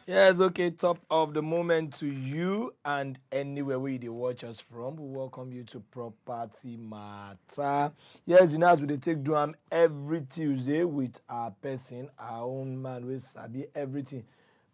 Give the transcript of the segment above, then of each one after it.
Yes, okay, top of the moment to you and anywhere where you watch us from. We welcome you to Property Matter. Yes, you know, as we dey take do am every Tuesday with our person, our own man, we sabi everything.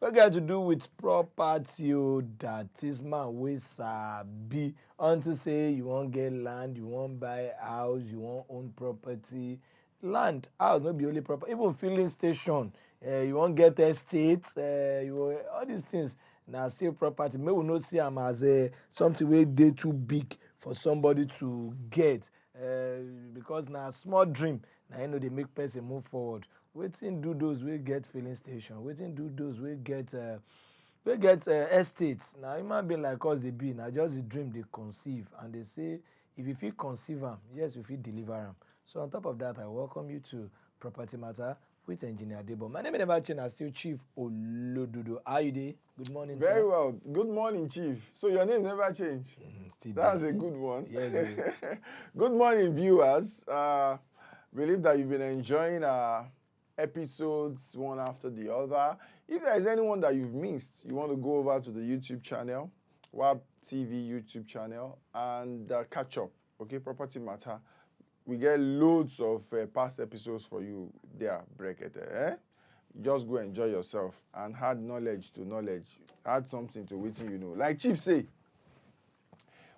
We got to do with property, that is man, we sabi. Unto say you won't get land, you won't buy a house, you won't own property. Land, house, not be only property, even filling station. You won't get estate, all these things now still property. May we not see them as something wey dey too big for somebody to get, because now small dream now you know they make person move forward. Wetin do those wey get filling station? Wetin do those wey get estates? Now human being like us dey be, na just the dream they conceive, and they say if you fit conceive am, yes you fit deliver am. So on top of that, I welcome you to Property Matter with Engineer Debo. My name is never change, I still Chief Olododo. How you dey? Good morning. Very sir. well. Good morning, Chief. So your name never changed. Still That's dey. a good one. Yes. Good morning, viewers. Believe that you've been enjoying our episodes one after the other. If there is anyone that you've missed, you want to go over to the YouTube channel, WAP TV YouTube channel, and catch up. Okay, Property Matter. We get loads of past episodes for you there, Brekete. Just go enjoy yourself and add knowledge to knowledge. Add something to wetin you know. Like Chief say,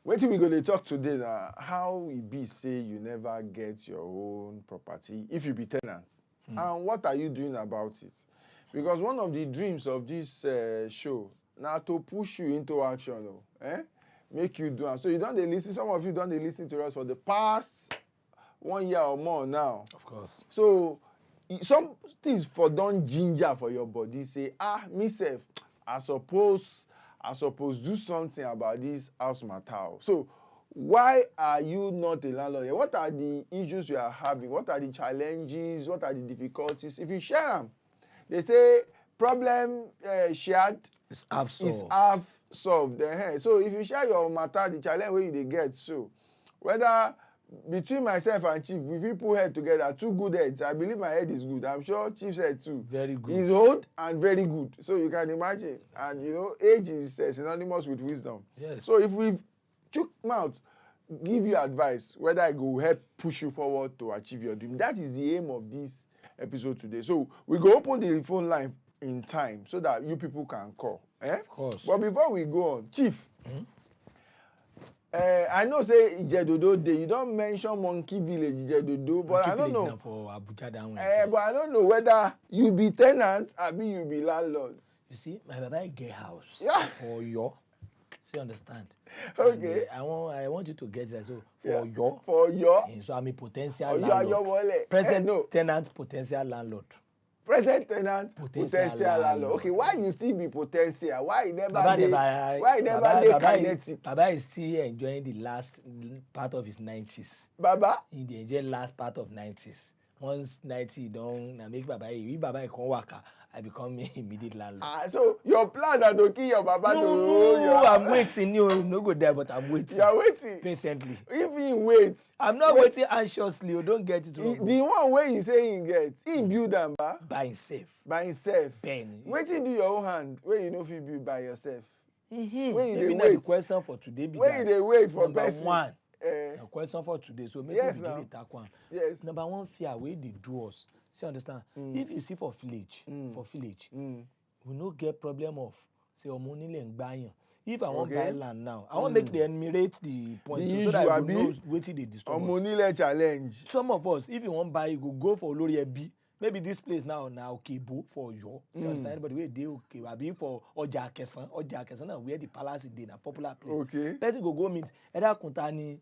wetin we go to talk today now, how e be say you never get your own property if you be tenant. And what are you doing about it? Because one of the dreams of this show now to push you into action. Make you do it. So you don't listen, some of you don't listen to us for the past 1 year or more now. Of course. So some things for don ginger for your body say, me sef, I suppose do something about this house matter. So why are you not a landlord? What are the issues you are having? What are the challenges? What are the difficulties? If you share them, they say problem shared It's half solved. is half solved. So if you share your matter, the challenge where you get, so whether between myself and Chief, if we put head together, two good heads, I believe my head is good. I'm sure Chief's head too. Very good. He's old and very good. So you can imagine. And you know, age is synonymous with wisdom. Yes. So if we chook mouth, give you advice, whether I go help push you forward to achieve your dream. That is the aim of this episode today. So we go open the phone line in time so that you people can call. Of course. But before we go on, Chief, I know say Ijedodo Day. You don't mention Monkey Village, Ijedodo, but I don't know. For Abuja that one. But I don't know whether you be tenant or be you be landlord. You see, my baba get house Yeah. for your. So you understand? Okay. And, I want you to get that. So for your. For your. So I'm a potential Or you are your landlord. wallet. Present No. tenant, potential landlord. Present tenant, potential landlord. landlord. Okay, why you still be potential? Why you never Baba dey? never- Why you never Baba- dey Baba is- kinetic? Baba is still enjoying the last part of his 90s. Baba. He dey enjoy last part of 90s. Once 90 don na make Baba if Baba come waka, I become immediate landlord. So your plan na to kill your baba to No, your. I'm waiting. You no go there, but I'm waiting. You are waiting. Patiently. If he wait. I'm not waiting anxiously. Don't get it wrong. The one wey he say he get, he build am ba By himself. by himself. Ben. Wetin do your own hand wey you no fit build by yourself? When you Maybe dey na the wait. question for today be When that. you dey wait for Number person. one. Eh, Na question for today. So make Yes, we now. begin attack one. yes. Number one fear wey dey do us. See understand? If you see for village, we no get problem of say omo onílé ń gbàyàn. If I wan Okay. buy land now, I wan make them enumerate the point The so that issue, I go abi? know wetin dey disturb us. Omonile challenge. Some of us, if you wan buy, you go for Olori Ebi. Maybe this place now na Okebo for Oyo. You understand? Anybody wey dey okay, abi for Ọjà Akẹ̀sán. Ọjà Akẹ̀sán na where the palace dey, na popular place. Okay. Person go meet Eda Kunta ni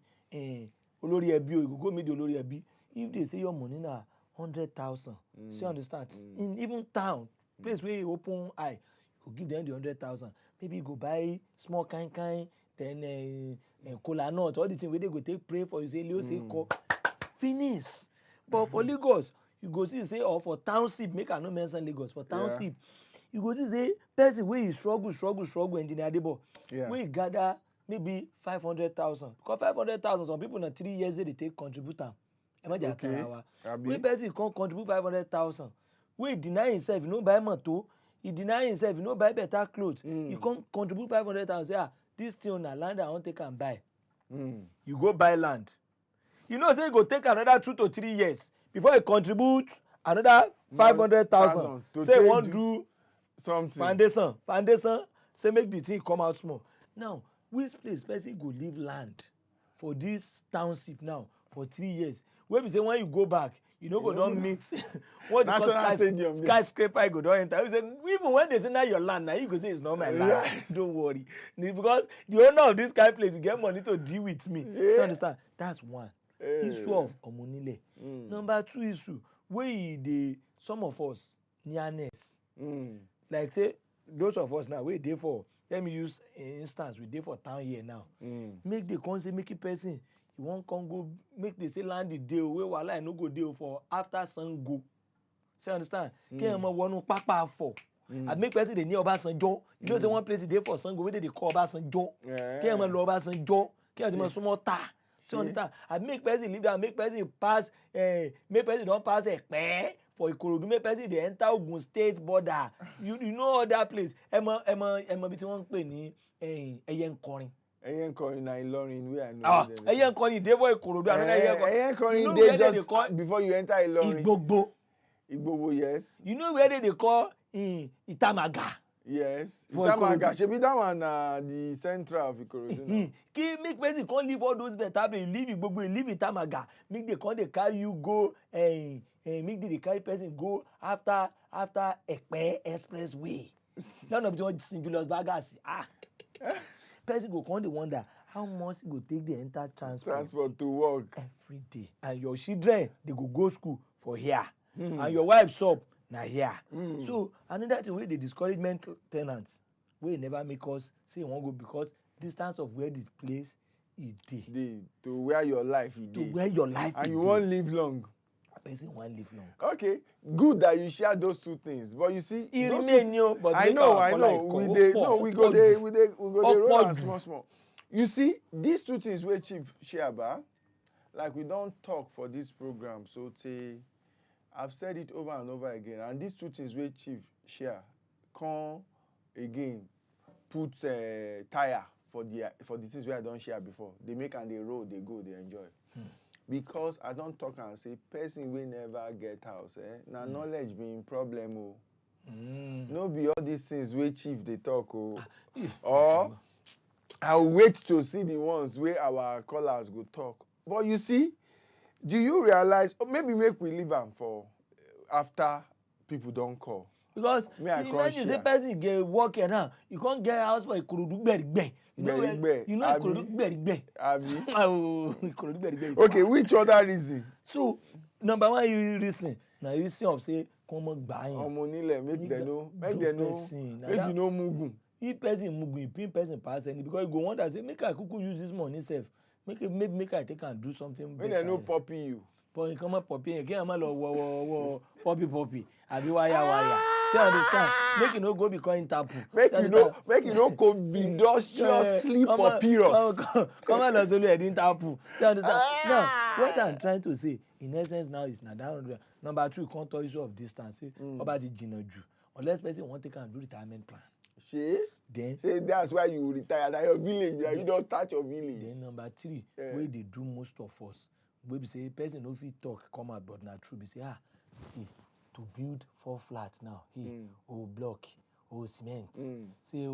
Olori Ebi o, you go meet the Olori Ebi. If they say your money na 100,000, so you understand? In even town, place where you open eye, you go give them the 100,000. Maybe you go buy small kind, then kola nut, all the things where they go take pray for you, say Leo say call. Finish. But for Lagos, you go see say, or for township, make I no mention Lagos, for township, you go see say person wey you struggle, engineer Debo, Yeah. wey gather maybe 500,000. Because 500,000, some people na 3 years they take contribute am. Okay. Wey Abi. person come contribute 500,000, wey deny himself, you no buy motor, he deny himself, he no buy better clothes. He come contribute 500,000, say, this thing na land I wan take and buy. You go buy land. You know, say you go take another 2 to 3 years before you contribute another 500,000. Say you wan do something. Foundation, say make the thing come out small. Now, which place person go leave land for this township now for 3 years? Wey be say when you go back, you no go don meet what you call skyscraper, you go don enter. You say even when they say na your land, na you go say it's not my land. Don't worry, because the owner of this kind of place get money to deal with me. You understand? That's one. Issue of omonile. Number 2 issue wey dey some of us nearness. Like say those of us now wey dey for, let me use instance, we dey for town here now. Make the come say make a person you wan come go make they say land the day wey wahala no go dey for after Sango. Say understand? Kéèyàn mọ wọnú pápá for. I make person dey near Obasanjo. You know say one place dey for Sango wey dey call Obasanjo. Kéèyàn mọ lọ Obasanjo. Kéèyàn mọ súnmọ́ ta. So understand? I make person live there, make person pass, make person don't pass Ekpe for Ikorodu, make person they enter Ogun State border. You know all that place. Emo bí tí wọ́n pè ní Ẹyẹnkorin. Ẹyẹnkorin na Ilorin where I know. Ẹyẹnkorin dey for Ikorodu, another Ẹyẹnkorin. Ẹyẹnkorin dey just before you enter Ilorin. Igbogbo, yes. You know where they call Itamaga? Yes. Itamaga. Shebi that one the central of Ikorodu. Make person come leave all those better place, leave Igbogbo, leave Itamaga. Make they come they carry you go make they carry person go after Ekpe Expressway. None of the singular baggers. Person go come they wonder how much it go take the enter transport to work every day. And your children they go school for here. And your wife shop na here. So another thing wey dey discouragement tenants wey never make us say you wan go because distance of where this place e dey. To where your life e dey. To where your life and you wan live long. Person wan live long. Okay, good that you share those 2 things, but you see, e remain yo, but I know. We go dey roll am small. You see, these 2 things wey Chief share about, like we don talk for this program, so I've said it over and over again, and these 2 things wey Chief share come again put tire for the things wey I don share before. They make and they roll, they go, they enjoy. Because I don talk and say person wey never get house, na knowledge be im problem o. No be all these things wey Chief dey talk o. Or I'll wait to see the ones where our callers go talk. But you see, do you realize, or maybe make we leave am for after people don't call? Because imagine say person get work here now, you can't get a house for Ikorodu Gberigbe. You know Ikorodu Gberigbe. Ikorodu Gberigbe. Okay, which other reason? So number 1 reason, now you see of say come gba yin. Omonile make them know, make you know mugun. If person mugun, if person pass any, because you go wonder say make I kuku use this money sef. Make I take and do something. When they no poppy you. But you come up poppy again, I'm all poppy. Abi wire. Say understand? Make you no go become interpol. Make you no covidiously papyrus. Come on, Lozolu interpol. Say understand? Now, what I'm trying to say, in essence, now is na down. Number 2, you can't tell issue of distance. Say about the jinaju. Unless person want to take and do retirement plan. Then say that's why you retire. That your village, you don't touch your village. Then number 3, where they do most of us. We be say person no fit talk come out, but not true. Be say to build 4 flats now. Block, cement. Say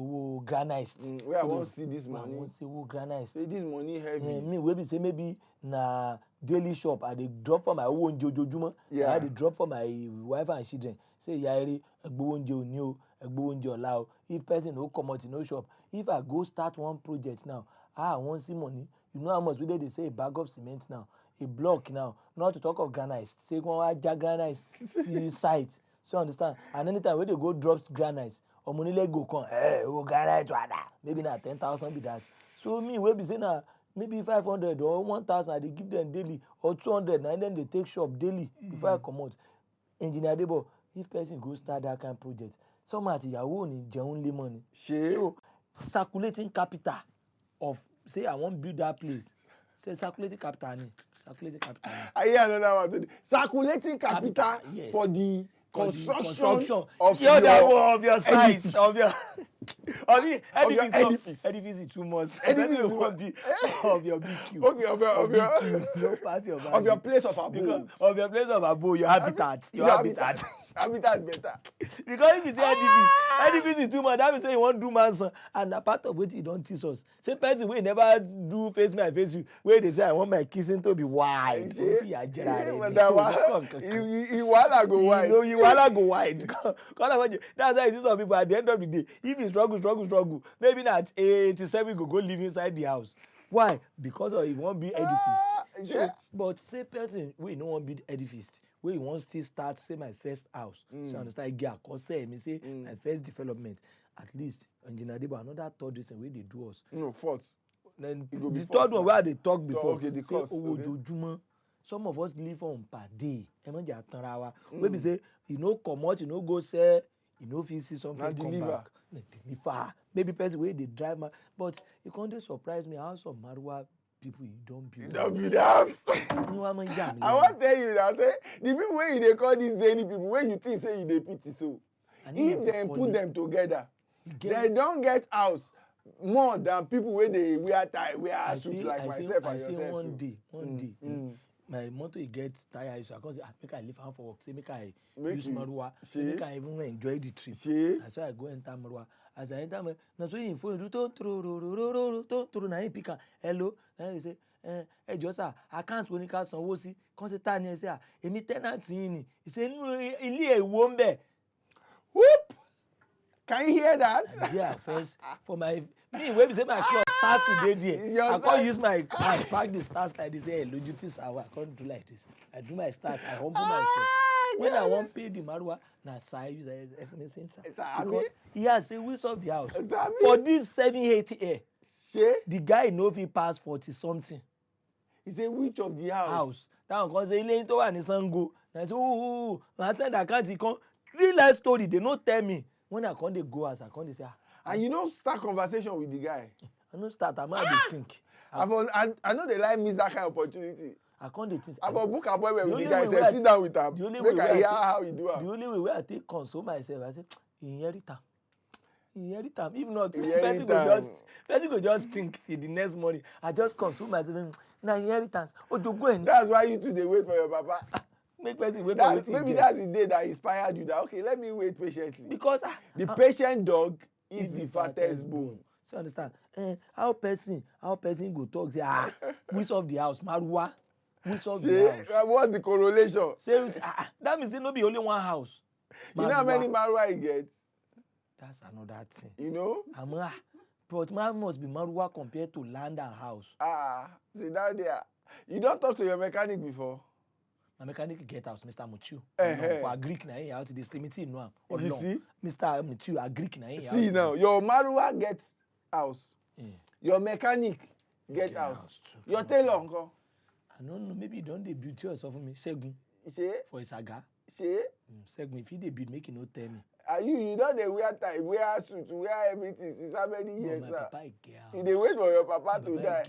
granite. Where I want to see this money. I want to see granite. Say this money heavy. Me we be say maybe na daily shop. I dey drop for my own jojojuma. I dey drop for my wife and children. Say yari egbo onje oni o, egbo onje ola o. If person no come out in no shop, if I go start one project now, I want see money. You know how much we they say a bag of cement now, a block now, not to talk of granite. Say one granite site. So understand? And anytime when they go drops granite, or money let go come, granite maybe not 10,000 be that. So me we be say now maybe 500 or 1,000 they give them daily, or 200 and then they take shop daily before I come out. Engineer Debo, if person go start that kind of project, some at your own in only money. So circulating capital of say I want build that place. Say circulating capital. I hear another one today. Circulating capital yes. For the construction of your site, edifice. of your edifice. Edifice is too much. Edifice is too Of your BQ. Okay, of BQ. No party of your place of abode. Of your place of abode, your habitat. Your habitat. Habitat better. Because if you say edifice is too much, that means say you want do mansion, and a part of what you don't teach us. Say person wey never do face me, I face you, where they say I want my kissing to be wide. You wanna go wide. You wanna go wide. That's why you see some people at the end of the day, if you struggle, maybe at 87 go live inside the house. Why? Because of he won't be edifice. So, but say person we no want be edifice. Where you want still start say my first house. So you understand get a say me say my first development. At least engineer Debo another third reason where they do us. No, fourth. Then the third one where they talk before. Okay, the cost. Okay. Some of us live on per day. Where we say you know come out, you know go say, you know if you see something now come deliver. back. Deliver. Maybe person where they drive but you can't surprise me how some Marwa people you don't build. You don't build the house. I want to tell you now, say the people when they call these daily people, when you think say you dey pity so, if they put them together, they don't get house more than people where they wear tie, wear suit like myself and yourself. One day, my motto get tired, so I can't say make I leave her for work. Say make I use Marwa, make I even enjoy the trip. That's why I go enter Marwa. As I enter, na so you phone do to na pick hello, and he say ẹjọ́ sà account wo ni ká sanwó sí kán ṣe tá ni ẹ ṣe à èmi tenant yín ni ìṣe nínú ilé èwo ń bẹ̀. Whoop! Can you hear that? Yeah, first for my me wey be say my club stars dey there. I can't use my car park the stars like this. Hey, lójú tí sàwọn I can't do like this. I do my stars. I humble myself. When I wan pay the Marwa, na side use FMS sensor. Because he has say we solve the house. For this 780 air. The guy no fit pass 40 something. He say which of the house? That one cause say ilé tó wà ní Sango. I say I send account come real life story they no tell me. When I come dey go as I come dey say and you know start conversation with the guy. I no start, I'm dey think. I know they like miss that kind of opportunity. I can't dey think. I for book appointment with the guy, say sit down with am. Make I hear how he do am. The only way where I take console myself, I say inherit am. If not, person go just think till the next morning. I just console myself. Na inheritance. That's why you two dey wait for your papa. Make person wait for wetin. Maybe that's the day that inspired you that okay, let me wait patiently. Because the patient dog is the fattest bone. So understand? How person go talk say we solve the house, Marwa. We solve the house. What's the correlation? Say that means no be only one house. Marwa. You know how many Marwa you get? That's another thing. You know? But man must be Marwa compared to land and house. See down there. You don't talk to your mechanic before? My mechanic get house, Mr. Mutiu. For Greek na him house, this limited no. You see? Mr. Mutiu, Greek na him house. See now, your Marwa get house. Your mechanic get house. Your tailor uncle. I don't know, maybe you don't dey build yourself for me. Segun. For Isaga. Segun, if he dey build, make you no tell me. You don't dey wear tie, wear suit, wear everything since how many years now? My papa get house. You dey wait for your papa to die.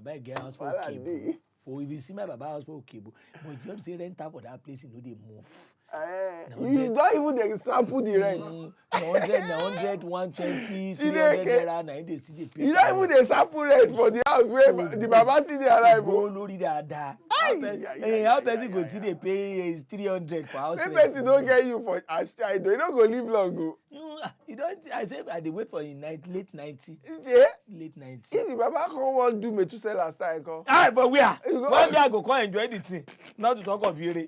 My papa get house for okay. For if you see my baba house for okay, but you just say rent out for that place, you know they move. You don't even dey sample the rent. 100, 120, 300 naira, na they still dey pay. You don't even dey sample rent for the house where the baba still dey alive. Go lórí dáadáa. How person go still dey pay 300 for house rent? If person don't get you for as child, you don't go live long. You don't. I say I dey wait for the late 90. Late 90. If the baba come wan do Methuselah style, come. But where? One day I go come enjoy the thing. Not to talk of Ire.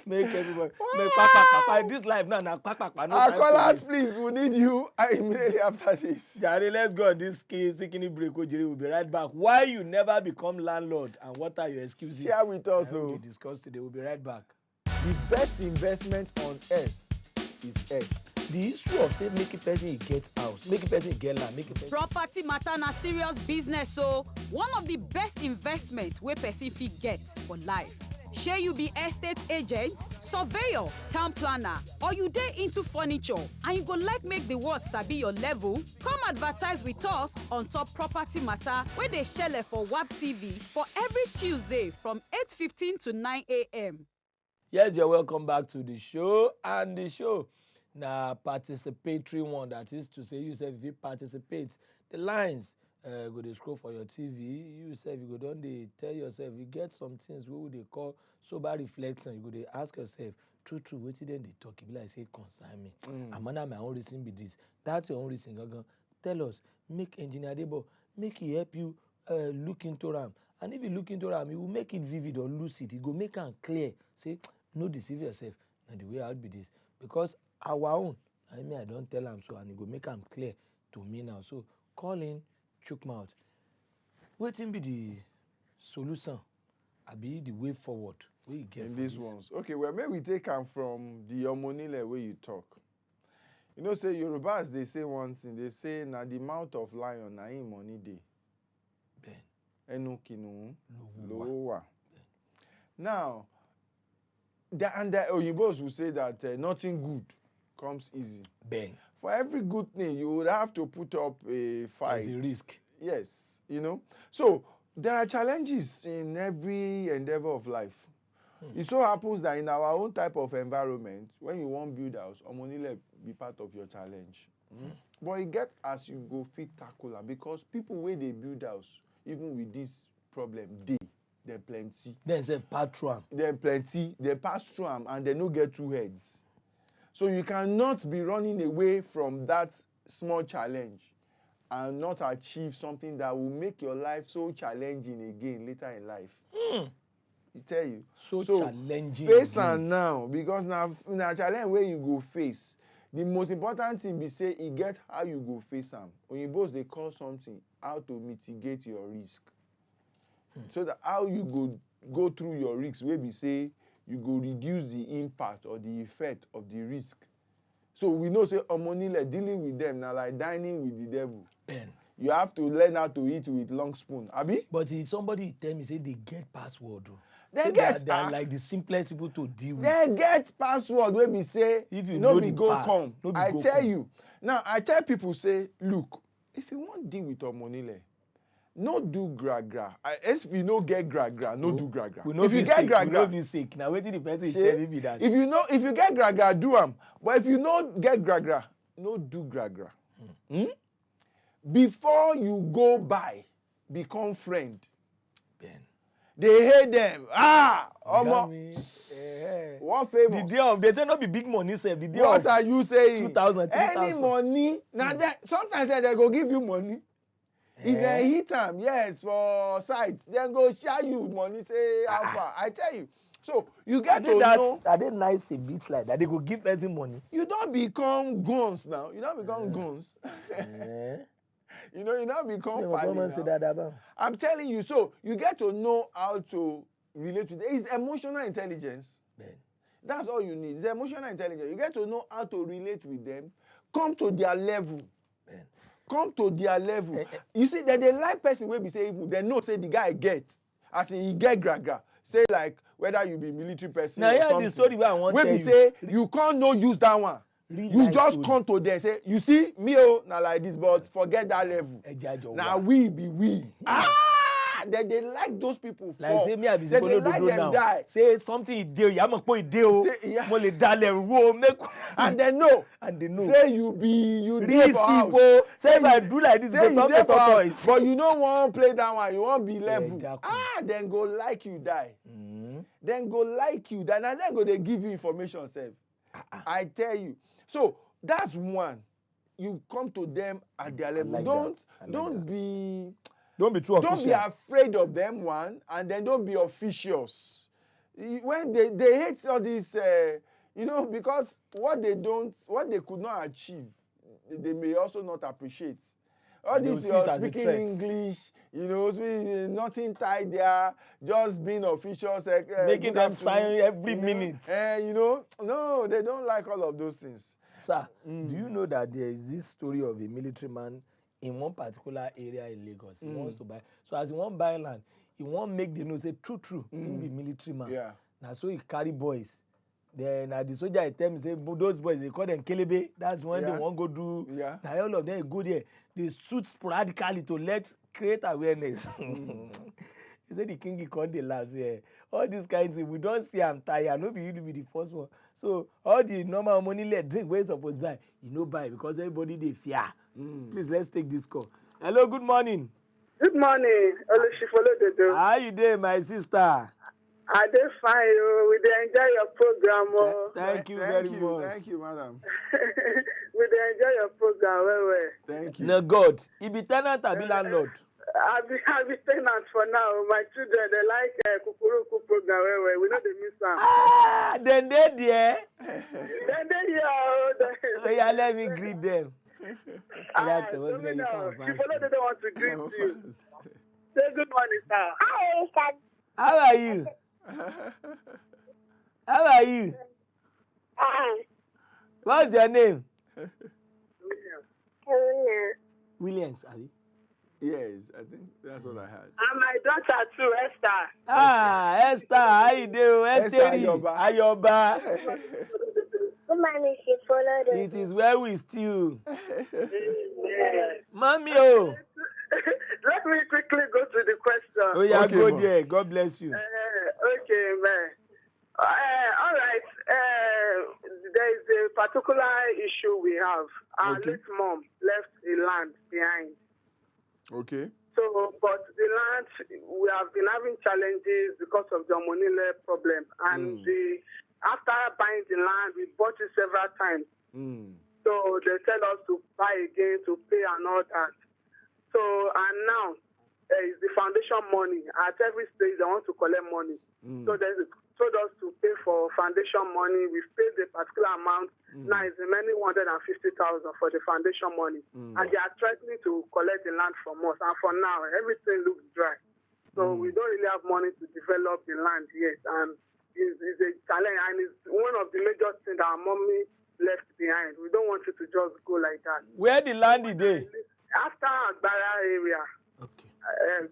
Make everybody. Make papa. This life now na papa. Our callers, please. We need you immediately after this. Jare, let's go on this case. Sikini break. Ojiri will be right back. Why you never become landlord and what are your excuses? Share with us. We discuss today. We'll be right back. The best investment on earth is earth. The issue of say make a person get house, make a person get land, make a person. Property matter na serious business, so one of the best investments wey person fit get for life. Shey you be estate agent, surveyor, town planner, or you dey into furniture and you go like make the world sabi your level? Come advertise with us on top property matter wey dey shele for WAP TV for every Tuesday from 8:15 to 9 a.m. Yes, you're welcome back to the show. And the show, na participatory one. That is to say, you say if you participate, the lines go dey scroll for your TV. You say you go don dey tell yourself, you get some things wey we dey call sober reflection. You go dey ask yourself, true, wetin dem dey talk? E be like say concern me. Amana, my own reason be this. That's your own reason, gangan. Tell us, make engineer Debo, make he help you look into am. And if you look into am, you will make it vivid or lucid. You go make am clear. Say, no deceive yourself. Na the way out be this. Because our own, I don't tell am so, and you go make am clear to me now. So call in, chook mouth. Wetin be the solution? Abi the way forward wey you get in for these ones. Okay, well, maybe we take am from the Omonile where you talk. You know, say Yorubas, they say one thing. They say, na the mouth of lion, na him money dey. Ben. Enu kinu Lowa. lowa. Now, and the Oyinbos will say that nothing good comes easy. Ben. For every good thing, you would have to put up a fight. There's a risk. Yes, you know. So there are challenges in every endeavor of life. It so happens that in our own type of environment, when you want build house, Omonile be part of your challenge. But you get as you go fit tackle am, because people wey dey build house, even with this problem, dem plenty. Then say part through am. Dem plenty, dem pass through am, and dem no get two heads. So you cannot be running away from that small challenge and not achieve something that will make your life so challenging again later in life. You tell you. So challenging. Face am now, because na challenge wey you go face. The most important thing be say e get how you go face am. Oyinbos dey call something how to mitigate your risk. So that how you go through your risk wey be say you go reduce the impact or the effect of the risk. So we know say Omonile dealing with them na like dining with the devil. Ben. You have to learn how to eat with long spoon, abi? But if somebody tell me say they get password. They say get they are like the simplest people to deal with. They get password wey be say If you no know be the go pass, come. no be I go tell come. you. Now I tell people say, look, if you wan deal with Omonile, no do gra. If you no get gra, no do gra. If you get gra, we no be sick. Now wetin the person tell me be that. if you get gra, do am. But if you no get gra, no do gra. Before you go by, become friend. Ben. They hate them. Omo. What famous? The day of, they say not be big money, sef. The day What of are you saying? 2,000, 3,000. Any money. Now sometimes they go give you money. If they hit them, yes, for sites, then go share you money, say how far. I tell you. So you get to know. Are they nice a bit like that? They go give person money. You don't become guns now. You don't become guns. You know, you don't become pally now. I'm telling you. So you get to know how to relate to them. It's emotional intelligence. Ben. That's all you need. It's emotional intelligence. You get to know how to relate with them. Come to their level. Ben. Come to their level. You see, that they like person wey be say evil. They know say the guy get. As in he get gra. Say like whether you be military person or something. The story where I want to tell you. Say you can't no use that one. You just story. Come to them say, you see me na like this, but forget that level. Now we be we. They like those people. Like say me I be say they like them now. Die. Say something he do, ya mọ̀ pé he do. Mo le dalẹ̀ wo make. And they know. And they know. Say you dey for house. Say if I do like this, say go talk to toys. But you no wan play that one. You wan be level. Then go like you die. Then go like you die. Now then go they give you information, sef. I tell you. So that's one. You come to them at their level. Like Don't be too official. Don't be afraid of them, one, and then don't be officious. When they hate all this, you know, because what they could not achieve, they may also not appreciate. All this you're speaking English, you know, nothing tied there, just being officious. Making them sign every minute. You know, no, they don't like all of those things. Sir, do you know that there is this story of a military man in one particular area in Lagos? He wants to buy. So as he won't buy land, he won't make the news say true. He be military man. Yeah. Now so he carry boys. Then the soldier tell me say those boys they call them kelebe. That's when they won't go do. Yeah. Now all of them go there. They shoot sporadically to create awareness. He said the king he called the labs here. All these kinds of we don't see I'm tired. No be you to be the first one. So all the normal money let drink where you supposed to buy, you know buy because everybody they fear. Please let's take this call. Hello, good morning. Good morning, Olushifolododo. How you doing, my sister? I dey fine, oh. We dey enjoy your program, oh. Thank you very much. Thank you, madam. We dey enjoy your program, well. Thank you. No God, he be tenant or be landlord? I be tenant for now. My children they like Kukuruku program, well. We know they miss am. Ah, then they there. Then they here, oh. Oh yeah, let me greet them. Shifolododo want to greet you. Say good morning, sir. Hi, How are you? How are you? What's your name? Williams, Abi. Yes, I think that's what I had. And my daughter too, Esther. Ah, Esther, how you doing? Esther Ayoba. Ayoba. Good morning, Shifolododo. It is well with you. Yeah. Mommy, oh. Let me quickly go to the question. Oh yeah, Okay, go ma. there. God bless you. Okay, man. All right. There is a particular issue we have. Our Okay. late mom left the land behind. Okay. So, but the land, we have been having challenges because of the Omonile problem. And after buying the land, we bought it several times. So they tell us to buy again, to pay and all that. So, and now, is the foundation money. At every stage, they want to collect money. So they told us to pay for foundation money. We've paid the particular amount. Now it's remaining 150,000 for the foundation money. And they are threatening to collect the land from us. And for now, everything looks dry. So we don't really have money to develop the land yet. And it's a challenge. And it's one of the major things that our mommy left behind. We don't want it to just go like that. Where the land is? After Agbara area, Okay.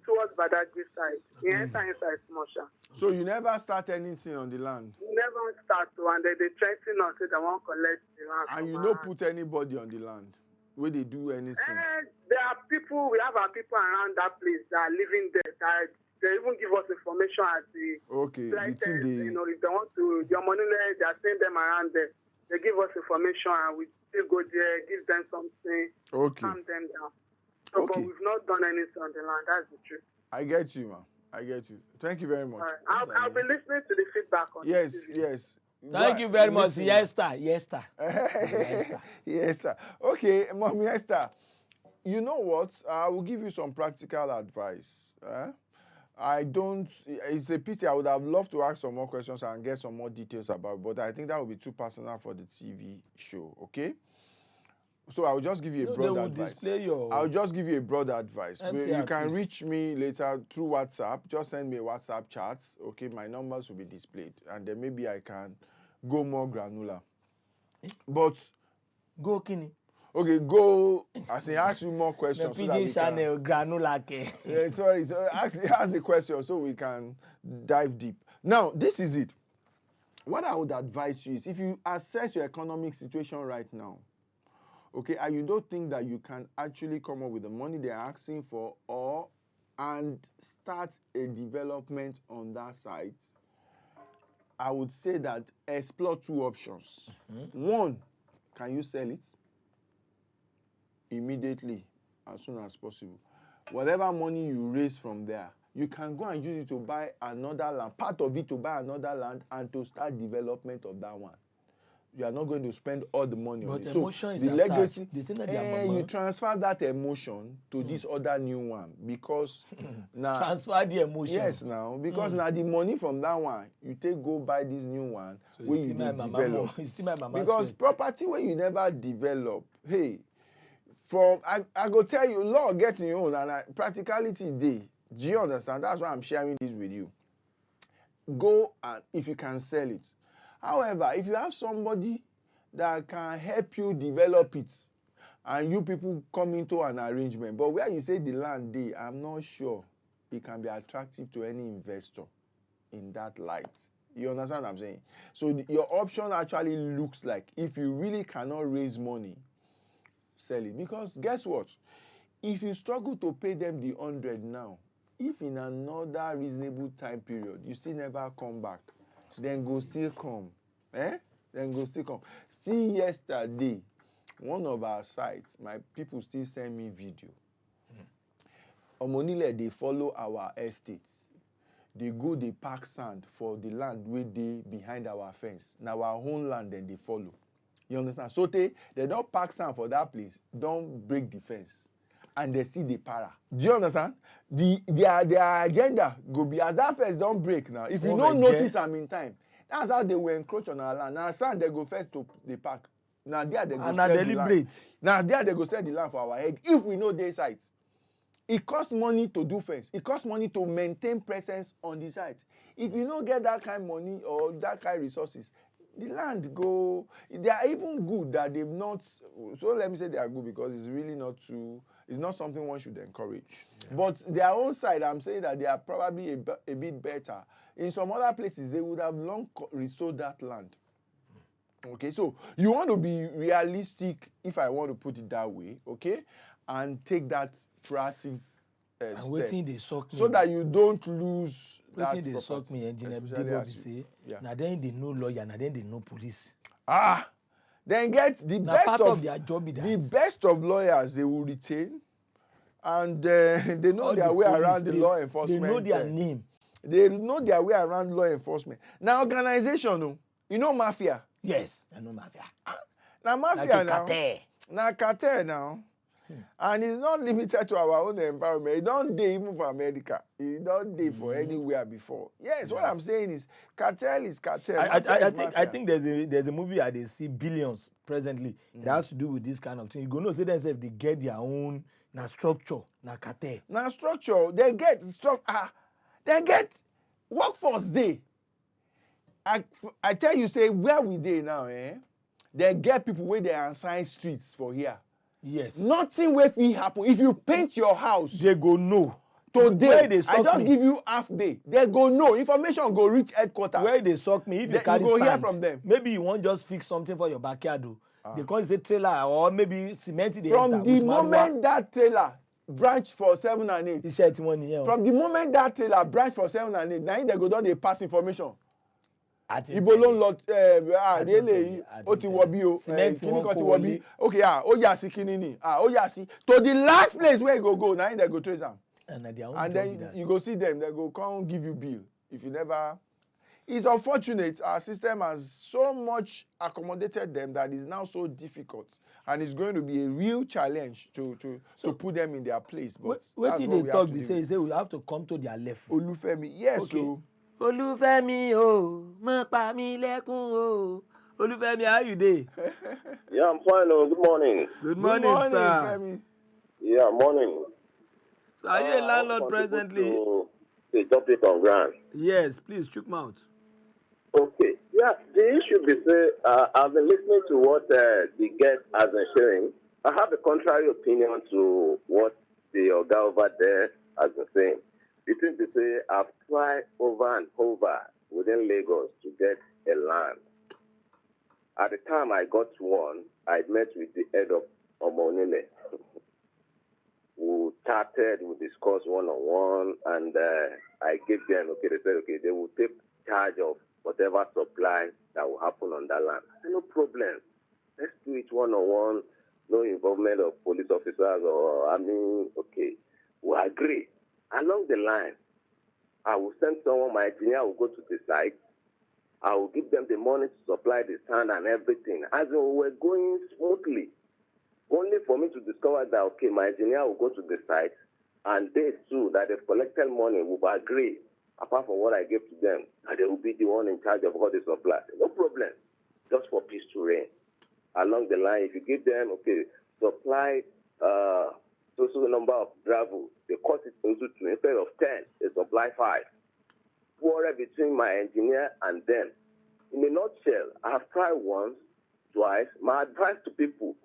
towards Badagry side, inside Smosha. So you never start anything on the land? We never start to, and they threaten us that they won't collect the land. And you from don't us. put anybody on the land where they do anything? There are people, we have our people around that place that are living there. That they even give us information at the Okay, the places, thing they... you know, if they want to, their money, they are sending them around there. They give us information and we still go there, give them something, Okay. calm them down. So, but Okay. we've not done anything on the land, that's the truth. I get you, man. I get you. Thank you very much. All right. I'll be listening to the feedback on Yes, the TV. yes. Thank you very much. Listen. Yes, sir. Yes, sir. Esther. Yes, sir. Okay, Mommy Esther, you know what? I will give you some practical advice. It's a pity. I would have loved to ask some more questions and get some more details about, but I think that would be too personal for the TV show, okay? So I'll just give you a No, broad they will advice. display your... I'll just give you a broad advice. MCR, You can please. reach me later through WhatsApp. Just send me a WhatsApp chat. Okay, my numbers will be displayed. And then maybe I can go more granular. But, Go Kini. okay, go, as in ask you more questions. The so that we PG can, channel, granular. Ke. yeah, sorry, so ask the question so we can dive deep. Now, this is it. What I would advise you is if you assess your economic situation right now, okay, and you don't think that you can actually come up with the money they're asking for and start a development on that site, I would say that explore two options. One, can you sell it immediately, as soon as possible? Whatever money you raise from there, you can go and use it to buy another land, part of it to buy another land and to start development of that one. You are not going to spend all the money on But it. emotion is the attached. legacy, They say that their mama- you transfer that emotion to this other new one because now Transfer the emotion. yes now because now the money from that one you take go buy this new one So where it's you still my dey mama develop more. It's still my mama because sweat. property where you never develop, hey, from I go tell you law getting your own and practicality dey. Do you understand? That's why I'm sharing this with you. Go and if you can sell it. However, if you have somebody that can help you develop it and you people come into an arrangement, but where you say the land dey, I'm not sure it can be attractive to any investor in that light. You understand what I'm saying? So your option actually looks like if you really cannot raise money, sell it. Because guess what? If you struggle to pay them the 100 now, if in another reasonable time period you still never come back, then go still come. Then go still come. Still yesterday, one of our sites, my people still send me video. Omonile, they follow our estates. They go, they pack sand for the land where they behind our fence. Now our own land, then they follow. You understand? So they don't pack sand for that place, don't break the fence. And they see the para. Do you understand? Their agenda go be as that fence don't break now. If you don't notice them in time, that's how they will encroach on our land. Now sand they go first to the park. Now there they go sell the land. Now there they go sell the land for our head. If we know their sites. It costs money to do fence. It costs money to maintain presence on the site. If you don't get that kind of money or that kind of resources, the land go. They are even good that they've not. So let me say they are good because it's really not too. It's not something one should encourage. Yeah. But their own side, I'm saying that they are probably a bit better. In some other places, they would have long resold that land. Okay, so you want to be realistic, if I want to put it that way, okay, and take that proactive step so that you don't lose that property. They suck me, engineer. Now then they know lawyer, now then they know police. Then get the now best part of their job. The best of lawyers they will retain, and they know their way around the law enforcement. They know their name. They know their way around law enforcement. Now organization, you know mafia. Yes, I know mafia. Now mafia like now. Now cartel now. And it's not limited to our own environment. It don't day even for America. It don't day for anywhere before. Yes, what I'm saying is cartel is cartel. I think there's a movie I they see billions presently. It has to do with this kind of thing. You go know say themselves they get their own structure, cartel. Structure, they get they get workforce day. I tell you, say where we dey now, they get people where they assign streets for here. Yes. Nothing will fit happen. If you paint your house, they go no. Today, I just give you half day. They go no. Information go reach headquarters. Where they suck me, if you carry go sand, hear from them. Maybe you won't just fix something for your backyard. They call it a trailer or maybe cement. From the moment that trailer branch for 7 and 8. From the moment that trailer branch for 7 and 8, now they go down, they pass information. Ibo ló ń lọ really ó ti wọ bí o kíní kan ti wọ bí okay ó yà sí kíní ni ó yà sí to the last place where you go na they go trace am and then you go see them they go come give you bill if you never. It's unfortunate our system has so much accommodated them that it's now so difficult and it's going to be a real challenge to put them in their place. But what did they talk? They say we have to come to their left. Olufemi, yes. Okay. So Olufemi, mo pa mi lẹ́kún o. Olufemi, how you dey? Yeah, I'm fine. Good morning. Good morning, sir. Femi. Yeah, morning. So are you a landlord presently? The topic on ground. Yes, please, chook mouth. Okay. Yeah, the issue is I've been listening to what the guest has been sharing. I have a contrary opinion to what the Oga over there has been saying. The thing to say, I've tried over and over within Lagos to get a land. At the time I got one, I met with the head of Omonile. We chatted, we discussed one-on-one, and I gave them, they said, they will take charge of whatever supply that will happen on that land. I said, no problem. Let's do it one-on-one, no involvement of police officers or army. Okay, we agree. Along the line, I will send someone, my engineer will go to the site. I will give them the money to supply the sand and everything. As we were going smoothly, only for me to discover that, okay, my engineer will go to the site and they too, that they've collected money, will agree, apart from what I gave to them, and they will be the one in charge of all the supply. No problem, just for peace to reign. Along the line, if you give them, okay, supply so number of gravel, they cut it into 2. Instead of 10, they supply 5. Quarrel between my engineer and them. In a nutshell, I have tried once, twice. My advice to people,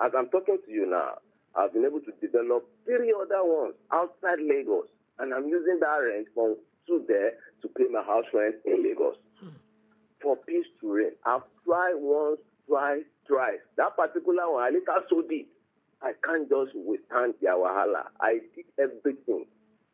as I'm talking to you now, I've been able to develop 3 other ones outside Lagos, and I'm using that rent from 2 there to pay my house rent in Lagos. For peace to reign, I've tried once, twice. That particular one, I later sold it. I can't just withstand their wahala. I did everything.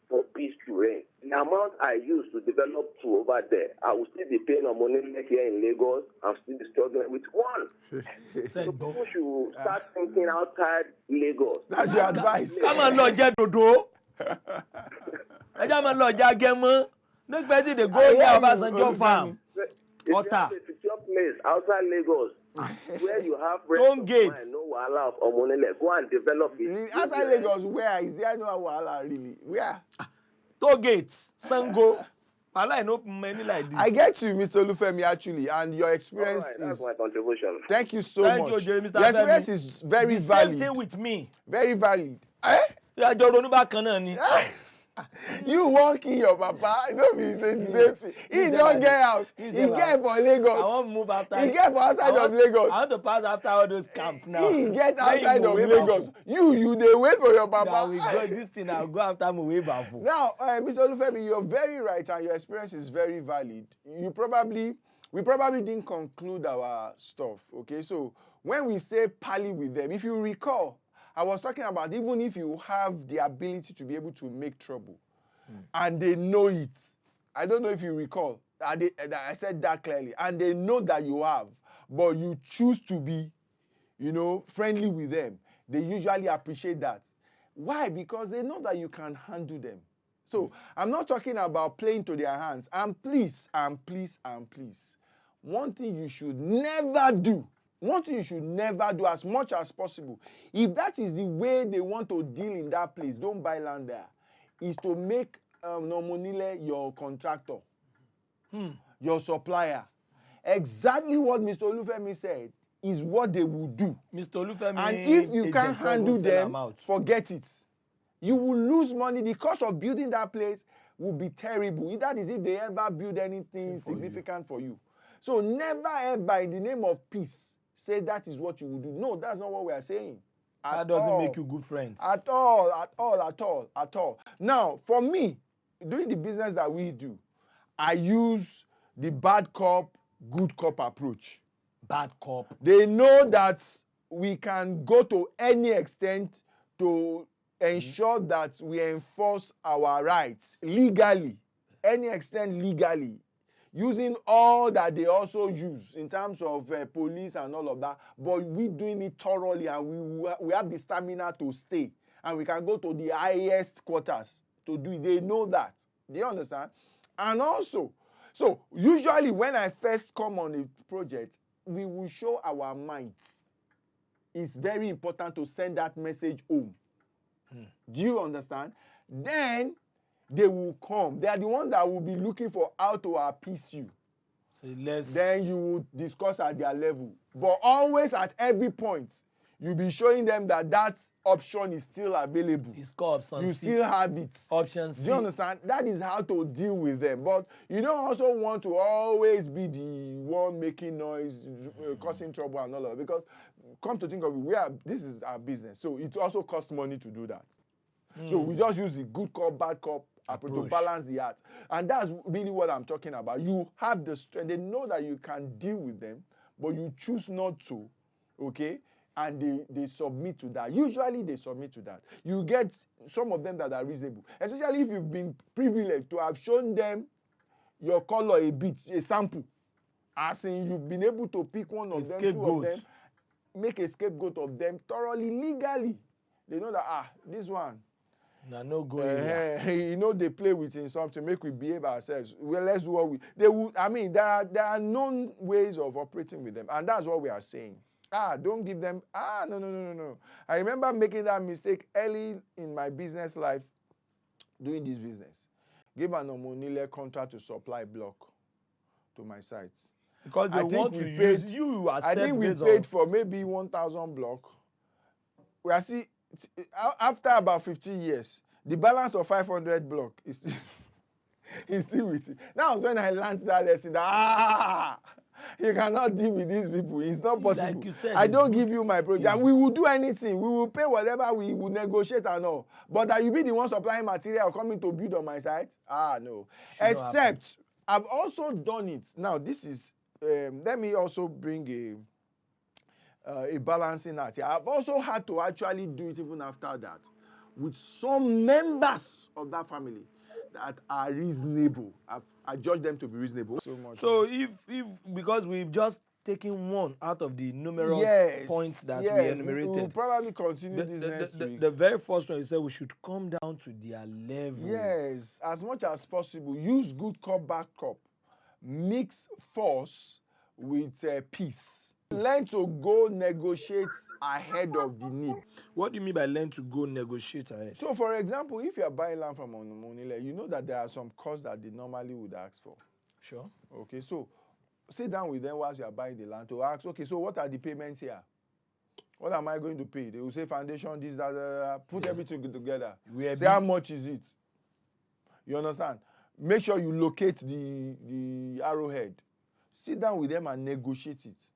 for peace to reign. The amount I used to develop two over there, I will still be paying on money here in Lagos. I'm still struggling with one. So people should start thinking outside Lagos. That's your advice. Come on, Lord, get dodo. I just Lord, just get me. Next person they go near Obasanjo farm. If you have a secure place outside Lagos, where you have Don't gate. No wahala of Omonele, go and develop it. Really? Outside Lagos, where is there no wahala really? Where? Toll gates, Sango. I know many like this. I get you, Mr. Olufemi, actually, and your experience All right, that's is. my contribution. Thank you so Thank much. you, Jerry, Mr. Your experience Femi. is very The valid. same thing with me. Very valid. Eh? I don't know back ni. You walk in your papa, don't be the same thing. He don't get house. He get for Lagos. I want to move after. He get for outside of Lagos. I want to pass after all those camps now. He get Then you outside go of way Lagos. back. You they wait for your Now papa. we go this thing. I'll go after my way back. Now, Mr. Olufemi, you're very right, and your experience is very valid. We probably didn't conclude our stuff. Okay, so when we say pally with them, if you recall, I was talking about even if you have the ability to be able to make trouble, and they know it. I don't know if you recall. I said that clearly, and they know that you have, but you choose to be, friendly with them. They usually appreciate that. Why? Because they know that you can handle them. So I'm not talking about playing to their hands. And please, one thing you should never do as much as possible, if that is the way they want to deal in that place, don't buy land there, is to make Nomonile your contractor, your supplier. Exactly what Mr. Olufemi said is what they will do. Mr. Olufemi, And if you can't handle them, forget it. You will lose money. The cost of building that place will be terrible. That is if they ever build anything significant for you. So never ever in the name of peace say that is what you will do. No, that's not what we are saying. That doesn't make you good friends. At all. Now, for me, doing the business that we do, I use the bad cop, good cop approach. Bad cop. They know that we can go to any extent to ensure that we enforce our rights legally, any extent legally, using all that they also use in terms of police and all of that, but we doing it thoroughly, and we have the stamina to stay, and we can go to the highest quarters to do it. They know that. Do you understand? And also, so usually when I first come on a project, we will show our might. It's very important to send that message home. Do you understand? Then they will come. They are the ones that will be looking for how to appease you. So let's. Then you will discuss at their level. But always at every point, you'll be showing them that that option is still available. It's called option You C. still have it. Option C. Do you understand? That is how to deal with them. But you don't also want to always be the one making noise, causing trouble and all of that. Because come to think of it, this is our business. So it also costs money to do that. So we just use the good cop, bad cop approach to balance the art. And that's really what I'm talking about. You have the strength. They know that you can deal with them, but you choose not to, okay? And they submit to that. Usually they submit to that. You get some of them that are reasonable, especially if you've been privileged to have shown them your color a bit, a sample. As in you've been able to pick one of them, two of them, make a scapegoat of them thoroughly, legally. They know that, this one, no go they play with in something, make we behave ourselves. Well, let's do what there are known ways of operating with them, and that's what we are saying. Don't give them, no. I remember making that mistake early in my business life, doing this business. Give an Omonile contract to supply block to my sites. Because they want to use you as I think we paid for maybe 1,000 block. We are still, after about 15 years, the balance of 500 block is still with it. That was when I learned that lesson that you cannot deal with these people. It's not possible. Like you said, I don't give you my project. Yeah. We will do anything. We will pay whatever we will negotiate and all. But that you be the one supplying material coming to build on my site? No. Except I've also done it. Now this is let me also bring a balancing act. I've also had to actually do it even after that. with some members of that family that are reasonable. I judge them to be reasonable. So much. So if because we've just taken one out of the numerous points that we enumerated. We'll probably continue this next week. The very first one you said we should come down to their level. Yes, as much as possible. Use good cop, bad cop. Mix force with peace. Learn to go negotiate ahead of the need. What do you mean by learn to go negotiate ahead? So, for example, if you are buying land from Onumonile, you know that there are some costs that they normally would ask for. Sure. Okay, so sit down with them whilst you are buying the land to ask, okay, so what are the payments here? What am I going to pay? They will say foundation, this, that. Put everything together. Say how much is it? You understand? Make sure you locate the arrowhead. Sit down with them and negotiate it.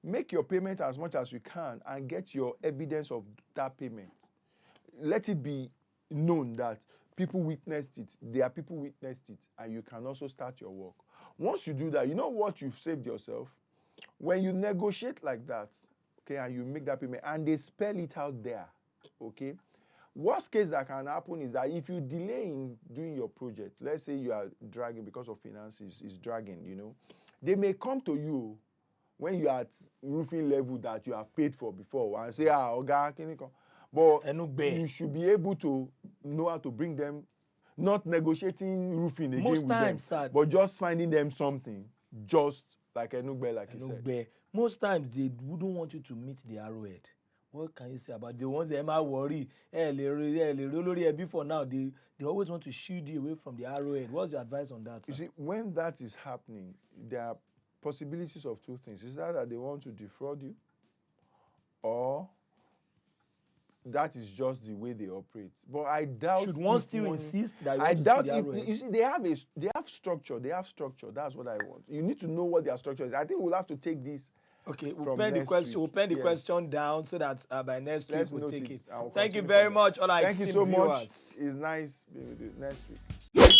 Make your payment as much as you can and get your evidence of that payment. Let it be known that people witnessed it. There are people witnessed it, and you can also start your work. Once you do that, you know what you've saved yourself? When you negotiate like that, okay, and you make that payment, and they spell it out there, okay? Worst case that can happen is that if you delay in doing your project, let's say you are dragging because of finances, is dragging, you know, they may come to you when you are at roofing level that you have paid for before and say, Oga, can you come? But you should be able to know how to bring them, not negotiating roofing again with them, but just finding them something, just like Enugbe, like you said. Most times they wouldn't want you to meet the arrowhead. What can you say about the ones that might worry? For now, they always want to shield you away from the arrowhead. What's your advice on that? You see, when that is happening, there are possibilities of two things. Is that they want to defraud you, or that is just the way they operate. But I doubt. Should one still insist that you I want doubt. to see the arrowhead? You see, they have structure. They have structure. That's what I want. You need to know what their structure is. I think we'll have to take this. Okay, we'll pen the question. We'll pen the question down so that by next week we'll take it. Thank you very much. All our Thank you so viewers. much. It's nice being with you. Next week.